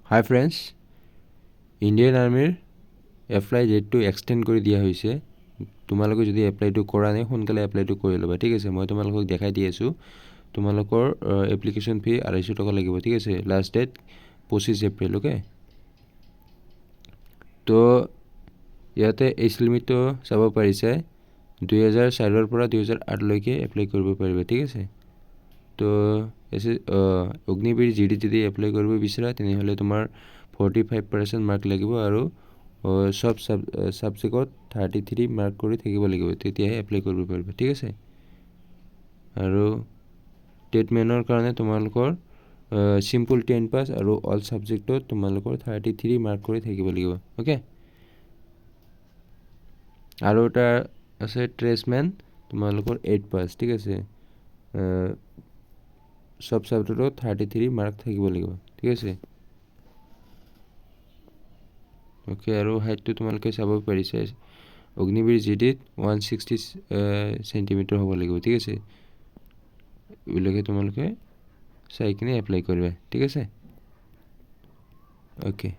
হাই friends, Indian আৰ্মিৰ apply ডেটটো extend কৰি দিয়া হৈছে। তোমালোকে যদি এপ্লাইটো কৰা নাই সোনকালে এপ্লাইটো কৰি ল'বা, ঠিক আছে। মই তোমালোকক দেখাই দি আছোঁ। তোমালোকৰ এপ্লিকেশ্যন ফি 250 টকা লাগিব, ঠিক আছে। Last date 25 April, okay. তো ইয়াতে এজ লিমিটটো চাব পাৰিছে 2004 পৰা 2008লৈকে এপ্লাই কৰিব পাৰিবা, ঠিক আছে। তো অগ্নিবীৰ জিডি যদি এপ্লাই কৰিব বিচাৰা তেনেহ'লে তোমাৰ 45% মাৰ্ক লাগিব আৰু সব ছাবজেক্টত 33 মাৰ্ক কৰি থাকিব লাগিব, তেতিয়াহে এপ্লাই কৰিব পাৰিবা, ঠিক আছে। আৰু টেটমেনৰ কাৰণে তোমালোকৰ চিম্পল 10 পাছ আৰু অল ছাবজেক্টত তোমালোকৰ 33 মাৰ্ক কৰি থাকিব লাগিব, অ'কে। আৰু এটা আছে ট্ৰেছমেন, তোমালোকৰ 8 পাছ, ঠিক আছে। সব ছাবজেক্টত 33 মাৰ্ক থাকিব লাগিব, ঠিক আছে। অ'কে, আৰু হাইটটো তোমালোকে চাব পাৰিছে অগ্নিবীৰ জিডিত 160 চেণ্টিমিটাৰ হ'ব লাগিব, ঠিক আছে। এইবিলাকে তোমালোকে চাই কিনে এপ্লাই কৰিবা, ঠিক আছে। অ'কে।